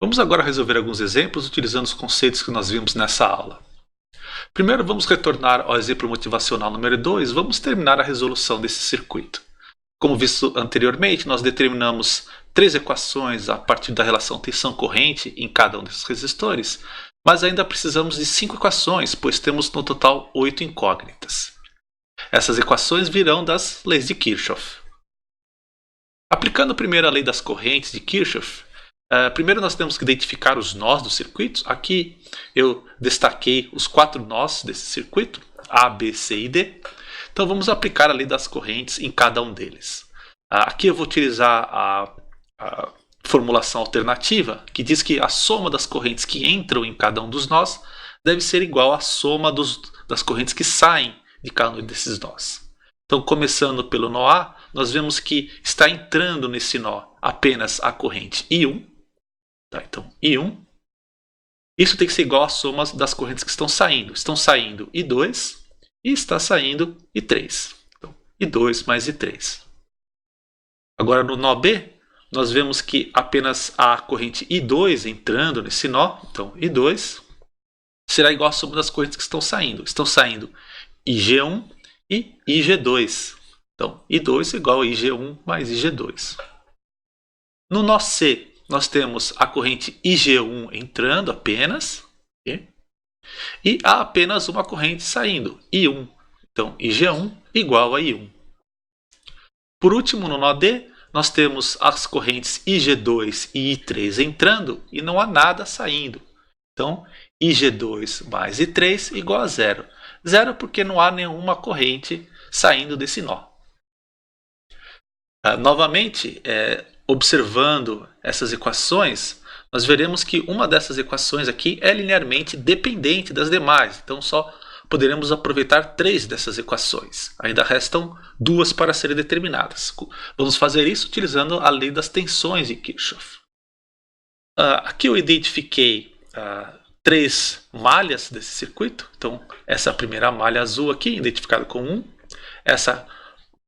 Vamos agora resolver alguns exemplos utilizando os conceitos que nós vimos nessa aula. Primeiro, vamos retornar ao exemplo motivacional número 2, vamos terminar a resolução desse circuito. Como visto anteriormente, nós determinamos 3 equações a partir da relação tensão-corrente em cada um desses resistores, mas ainda precisamos de 5 equações, pois temos no total 8 incógnitas. Essas equações virão das leis de Kirchhoff. Aplicando primeiro a lei das correntes de Kirchhoff, primeiro nós temos que identificar os nós do circuito. Aqui eu destaquei os 4 nós desse circuito, A, B, C e D. Então vamos aplicar a lei das correntes em cada um deles. Aqui eu vou utilizar a formulação alternativa, que diz que a soma das correntes que entram em cada um dos nós deve ser igual à soma das correntes que saem de cada um desses nós. Então, começando pelo nó A, nós vemos que está entrando nesse nó apenas a corrente I1. Tá, então, I1. Isso tem que ser igual à soma das correntes que estão saindo. Estão saindo I2 e está saindo I3. Então, I2 mais I3. Agora, no nó B, nós vemos que apenas a corrente I2 entrando nesse nó. Então, I2 será igual à soma das correntes que estão saindo. Estão saindo IG1 e IG2. Então, I2 igual a IG1 mais IG2. No nó C, nós temos a corrente IG1 entrando apenas. Okay? E há apenas uma corrente saindo, I1. Então, IG1 igual a I1. Por último, no nó D, nós temos as correntes IG2 e I3 entrando e não há nada saindo. Então, IG2 mais I3 igual a 0. 0 porque não há nenhuma corrente saindo desse nó. Novamente, observando essas equações, nós veremos que uma dessas equações aqui é linearmente dependente das demais. Então, só poderemos aproveitar 3 dessas equações. Ainda restam 2 para serem determinadas. Vamos fazer isso utilizando a lei das tensões de Kirchhoff. Aqui eu identifiquei 3 malhas desse circuito. Então, essa primeira malha azul aqui, identificada com 1. Essa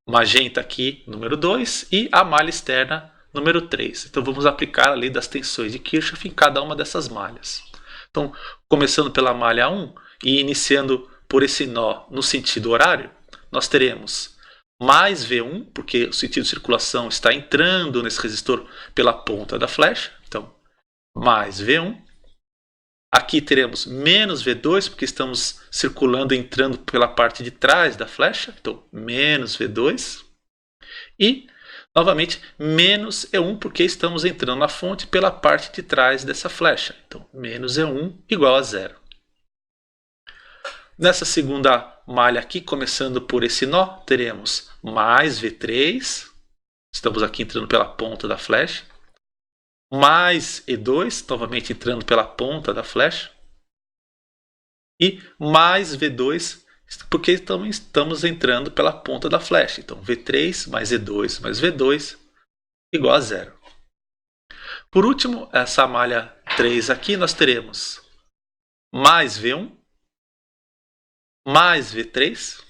magenta aqui, número 2. E a malha externa, número 3. Então, vamos aplicar a lei das tensões de Kirchhoff em cada uma dessas malhas. Então, começando pela malha 1 e iniciando por esse nó no sentido horário, nós teremos mais V1, porque o sentido de circulação está entrando nesse resistor pela ponta da flecha. Então, mais V1. Aqui teremos menos V2, porque estamos circulando, entrando pela parte de trás da flecha. Então, menos V2. E, novamente, menos E1, porque estamos entrando na fonte pela parte de trás dessa flecha. Então, menos E1 igual a 0. Nessa segunda malha aqui, começando por esse nó, teremos mais V3. Estamos aqui entrando pela ponta da flecha. Mais E2, novamente entrando pela ponta da flecha. E mais V2, porque estamos entrando pela ponta da flecha. Então, V3 mais E2 mais V2 igual a 0. Por último, essa malha 3 aqui, nós teremos mais V1, mais V3,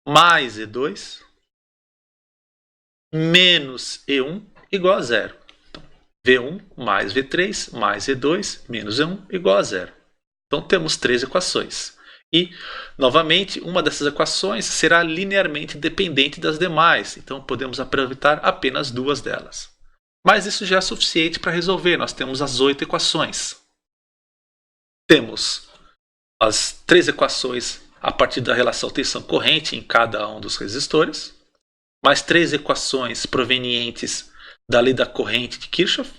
mais E2, menos E1 igual a 0. V1 mais V3 mais E2 menos E1 igual a 0. Então temos 3 equações. E, novamente, uma dessas equações será linearmente dependente das demais. Então podemos aproveitar apenas 2 delas. Mas isso já é suficiente para resolver. Nós temos as 8 equações. Temos as 3 equações a partir da relação tensão-corrente em cada um dos resistores. Mais 3 equações provenientes da lei da corrente de Kirchhoff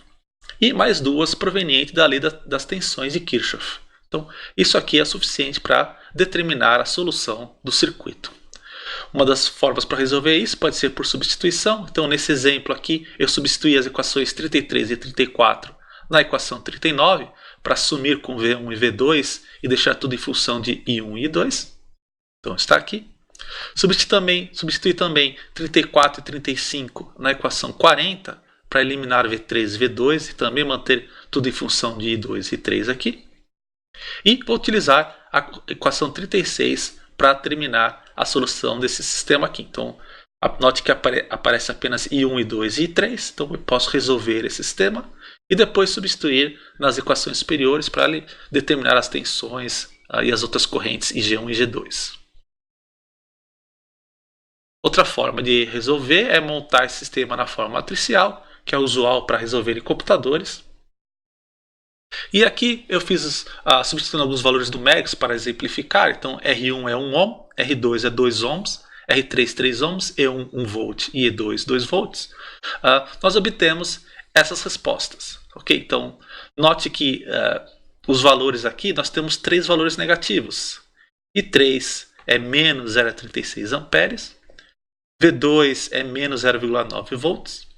e mais 2 provenientes da lei das tensões de Kirchhoff. Então, isso aqui é suficiente para determinar a solução do circuito. Uma das formas para resolver isso pode ser por substituição. Então, nesse exemplo aqui, eu substituí as equações 33 e 34 na equação 39 para assumir com V1 e V2 e deixar tudo em função de I1 e I2. Então, está aqui. Substituir também 34 e 35 na equação 40 para eliminar V3 e V2 e também manter tudo em função de I2 e I3 aqui. E vou utilizar a equação 36 para terminar a solução desse sistema aqui. Então, note que aparece apenas I1, I2 e I3. Então, eu posso resolver esse sistema e depois substituir nas equações superiores para determinar as tensões e as outras correntes IG1 e IG2. Outra forma de resolver é montar esse sistema na forma matricial, que é usual para resolver em computadores. E aqui eu fiz substituindo alguns valores numéricos para exemplificar. Então R1 é 1 ohm, R2 é 2 ohms, R3 3 ohms, E1 1 volt e E2 2 volts. Nós obtemos essas respostas. Ok? Então note que os valores aqui nós temos 3 valores negativos. I3 é menos 0,36 amperes, V2 é menos 0,9 volts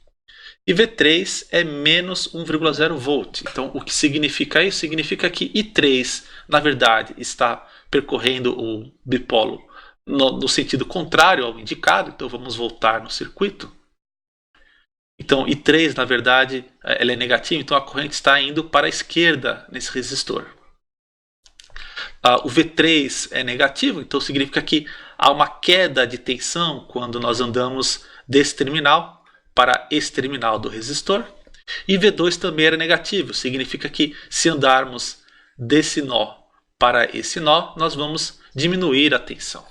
e V3 é menos 1,0 volt. Então, o que significa isso? Significa que I3, na verdade, está percorrendo o bipolo no sentido contrário ao indicado. Então, vamos voltar no circuito. Então, I3, na verdade, ela é negativa, então a corrente está indo para a esquerda nesse resistor. O V3 é negativo, então significa que há uma queda de tensão quando nós andamos desse terminal para esse terminal do resistor. E V2 também era negativo, significa que se andarmos desse nó para esse nó, nós vamos diminuir a tensão.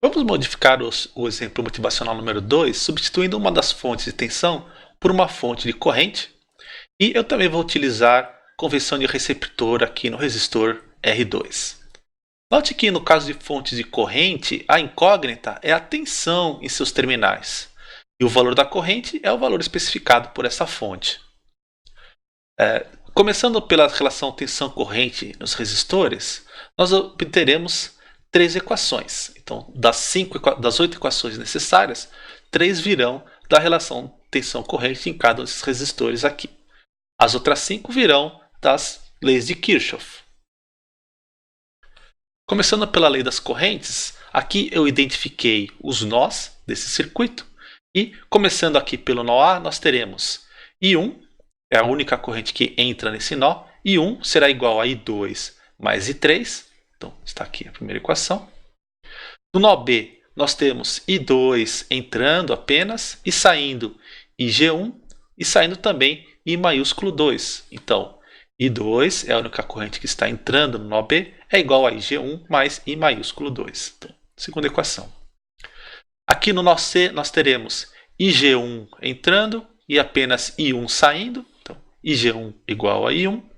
Vamos modificar o exemplo motivacional número 2, substituindo uma das fontes de tensão por uma fonte de corrente. E eu também vou utilizar conversão de receptor aqui no resistor R2. Note que no caso de fontes de corrente, a incógnita é a tensão em seus terminais. E o valor da corrente é o valor especificado por essa fonte. Começando pela relação tensão-corrente nos resistores, nós obteremos 3 equações. Então, das 8 equações necessárias, 3 virão da relação tensão-corrente em cada um desses resistores aqui. As outras 5 virão das leis de Kirchhoff. Começando pela lei das correntes, aqui eu identifiquei os nós desse circuito. E começando aqui pelo nó A, nós teremos I1, é a única corrente que entra nesse nó. I1 será igual a I2 mais I3. Então, está aqui a primeira equação. No nó B, nós temos I2 entrando apenas e saindo IG1 e saindo também I maiúsculo 2. Então, I2 é a única corrente que está entrando no nó B, é igual a IG1 mais I maiúsculo 2. Então, segunda equação. Aqui no nó C nós teremos IG1 entrando e apenas I1 saindo. Então, IG1 igual a I1.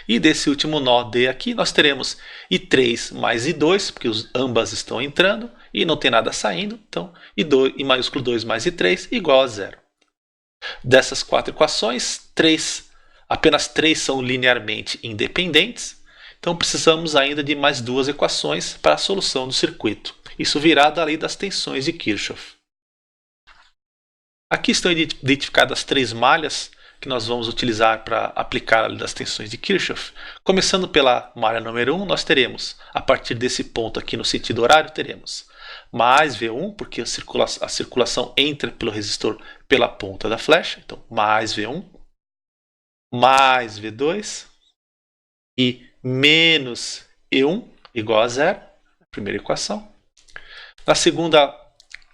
E desse último nó D aqui nós teremos I3 mais I2, porque ambas estão entrando e não tem nada saindo. Então, I maiúsculo 2 mais I3 igual a 0. Dessas 4 equações, apenas 3 são linearmente independentes. Então precisamos ainda de mais 2 equações para a solução do circuito. Isso virá da lei das tensões de Kirchhoff. Aqui estão identificadas 3 malhas que nós vamos utilizar para aplicar a lei das tensões de Kirchhoff. Começando pela malha número 1, nós teremos, a partir desse ponto aqui no sentido horário, teremos mais V1, porque a circulação entra pelo resistor pela ponta da flecha. Então, mais V1, mais V2 e menos E1 igual a 0, primeira equação. Na segunda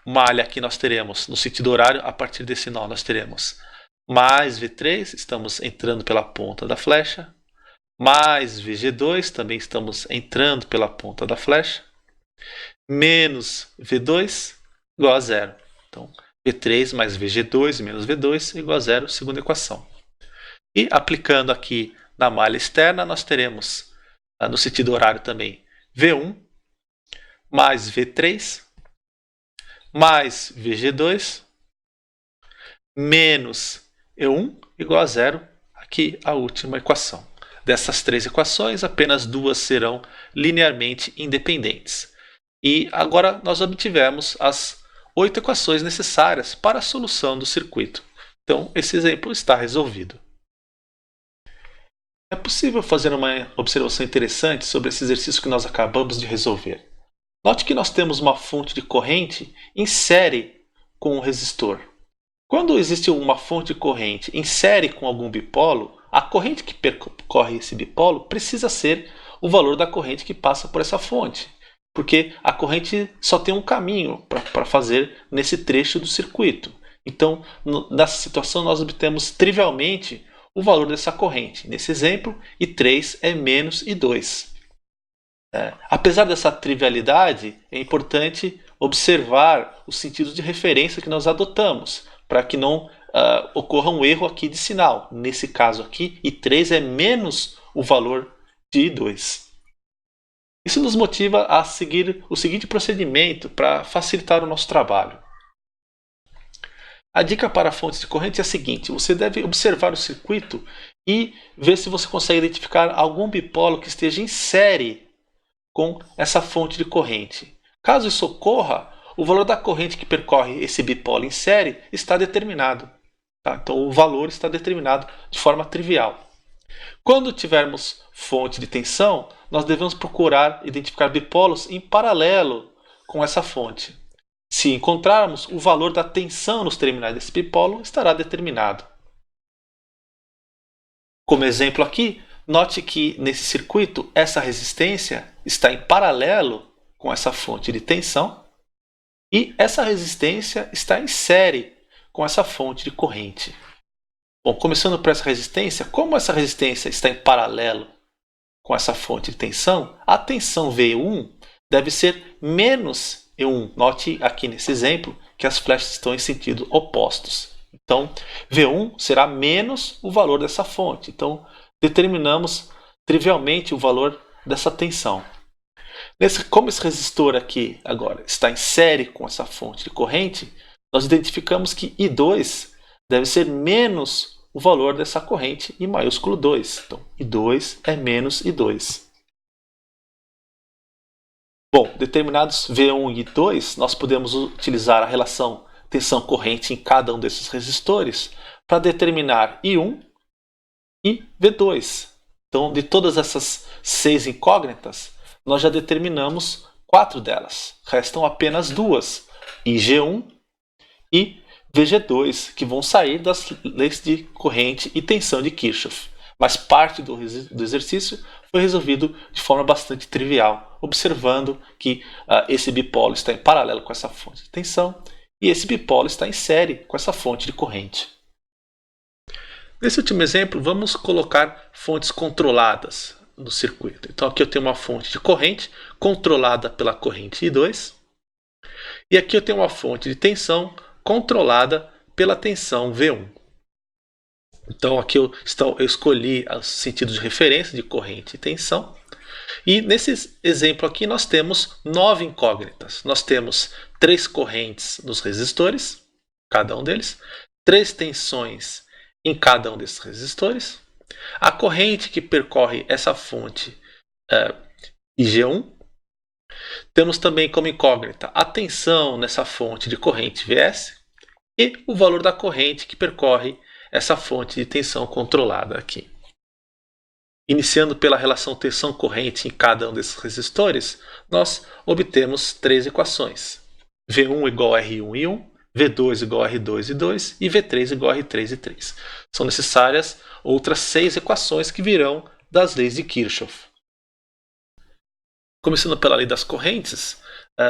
malha aqui nós teremos, no sentido horário, a partir desse nó nós teremos mais V3, estamos entrando pela ponta da flecha, mais VG2, também estamos entrando pela ponta da flecha, menos V2 igual a 0. Então, V3 mais VG2 menos V2 igual a 0, segunda equação. E aplicando aqui na malha externa, nós teremos, no sentido horário também, V1 mais V3 mais VG2 menos E1 igual a 0, aqui a última equação. Dessas 3 equações, apenas 2 serão linearmente independentes. E agora nós obtivemos as 8 equações necessárias para a solução do circuito. Então, esse exemplo está resolvido. É possível fazer uma observação interessante sobre esse exercício que nós acabamos de resolver. Note que nós temos uma fonte de corrente em série com um resistor. Quando existe uma fonte de corrente em série com algum bipolo, a corrente que percorre esse bipolo precisa ser o valor da corrente que passa por essa fonte, porque a corrente só tem um caminho para fazer nesse trecho do circuito. Então, nessa situação, nós obtemos trivialmente o valor dessa corrente. Nesse exemplo, I3 é menos I2. Apesar dessa trivialidade, é importante observar os sentidos de referência que nós adotamos, para que não ocorra um erro aqui de sinal. Nesse caso aqui, I3 é menos o valor de I2. Isso nos motiva a seguir o seguinte procedimento para facilitar o nosso trabalho. A dica para fontes de corrente é a seguinte: você deve observar o circuito e ver se você consegue identificar algum bipolo que esteja em série com essa fonte de corrente. Caso isso ocorra, o valor da corrente que percorre esse bipolo em série está determinado. Tá? Então o valor está determinado de forma trivial. Quando tivermos fonte de tensão, nós devemos procurar identificar bipolos em paralelo com essa fonte. Se encontrarmos, o valor da tensão nos terminais desse bipolo estará determinado. Como exemplo aqui, note que nesse circuito essa resistência está em paralelo com essa fonte de tensão e essa resistência está em série com essa fonte de corrente. Bom, começando por essa resistência, como essa resistência está em paralelo com essa fonte de tensão, a tensão V1 deve ser menos E1. Note aqui nesse exemplo que as flechas estão em sentido opostos. Então, V1 será menos o valor dessa fonte. Então, determinamos trivialmente o valor dessa tensão. Como esse resistor aqui agora está em série com essa fonte de corrente, nós identificamos que I2 deve ser menos o valor dessa corrente I maiúsculo 2. Então, I2 é menos I2. Bom, determinados V1 e I2, nós podemos utilizar a relação tensão-corrente em cada um desses resistores para determinar I1 e V2. Então, de todas essas 6 incógnitas, nós já determinamos 4 delas. Restam apenas 2, IG1 e VG2, que vão sair das leis de corrente e tensão de Kirchhoff. Mas parte do exercício foi resolvido de forma bastante trivial, observando que esse bipolo está em paralelo com essa fonte de tensão e esse bipolo está em série com essa fonte de corrente. Nesse último exemplo, vamos colocar fontes controladas no circuito. Então aqui eu tenho uma fonte de corrente controlada pela corrente I2 e aqui eu tenho uma fonte de tensão controlada pela tensão V1. Então aqui eu escolhi os sentidos de referência de corrente e tensão. E nesse exemplo aqui nós temos 9 incógnitas. Nós temos 3 correntes nos resistores, cada um deles, 3 tensões em cada um desses resistores, a corrente que percorre essa fonte IG1. Temos também como incógnita a tensão nessa fonte de corrente VS e o valor da corrente que percorre essa fonte de tensão controlada aqui. Iniciando pela relação tensão-corrente em cada um desses resistores, nós obtemos 3 equações. V1 igual a R1 e 1, V2 igual a R2 e 2 e V3 igual a R3 e 3. São necessárias outras 6 equações que virão das leis de Kirchhoff. Começando pela lei das correntes,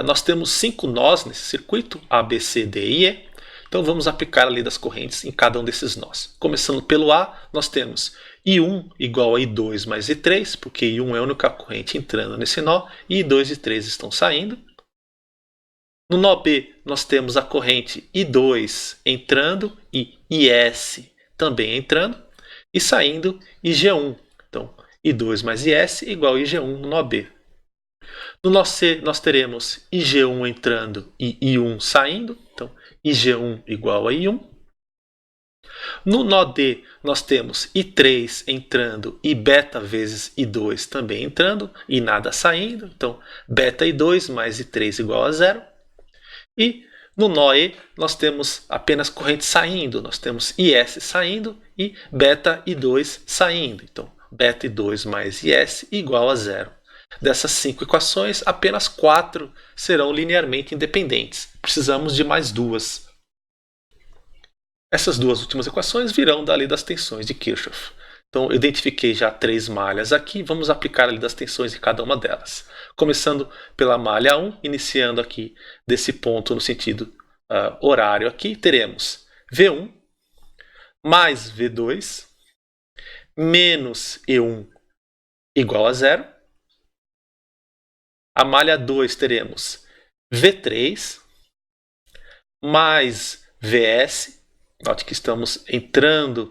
nós temos 5 nós nesse circuito, A, B, C, D e E. Então vamos aplicar a lei das correntes em cada um desses nós. Começando pelo A, nós temos I1 igual a I2 mais I3, porque I1 é a única corrente entrando nesse nó, e I2 e I3 estão saindo. No nó B, nós temos a corrente I2 entrando e IS também entrando, e saindo IG1. Então, I2 mais IS igual a IG1 no nó B. No nó C, nós teremos IG1 entrando e I1 saindo. Então, IG1 igual a I1. No nó D, nós temos I3 entrando e beta vezes I2 também entrando e nada saindo. Então, beta I2 mais I3 igual a 0. E no nó E, nós temos apenas corrente saindo. Nós temos IS saindo e beta I2 saindo. Então, beta I2 mais IS igual a 0. Dessas 5 equações, apenas 4 serão linearmente independentes. Precisamos de mais 2. Essas 2 últimas equações virão da lei das tensões de Kirchhoff. Então, eu identifiquei já 3 malhas aqui. Vamos aplicar a lei das tensões em cada uma delas. Começando pela malha 1, iniciando aqui desse ponto no sentido horário aqui, teremos V1 mais V2 menos E1 igual a 0. A malha 2 teremos V3 mais Vs. Note que estamos entrando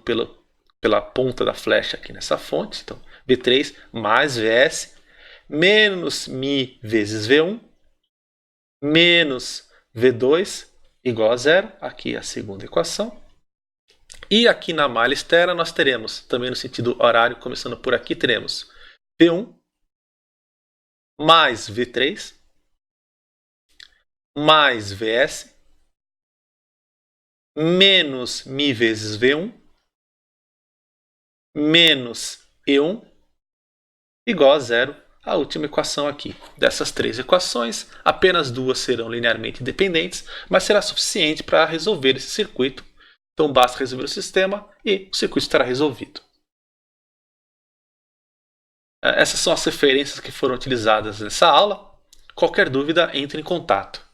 pela ponta da flecha aqui nessa fonte. Então, V3 mais Vs menos μ vezes V1 menos V2 igual a 0. Aqui é a segunda equação. E aqui na malha externa nós teremos, também no sentido horário, começando por aqui, teremos V1 mais V3 mais Vs menos μ vezes V1 menos E1 igual a 0, a última equação aqui. Dessas três equações, apenas duas serão linearmente independentes, mas será suficiente para resolver esse circuito. Então basta resolver o sistema e o circuito estará resolvido. Essas são as referências que foram utilizadas nessa aula. Qualquer dúvida, entre em contato.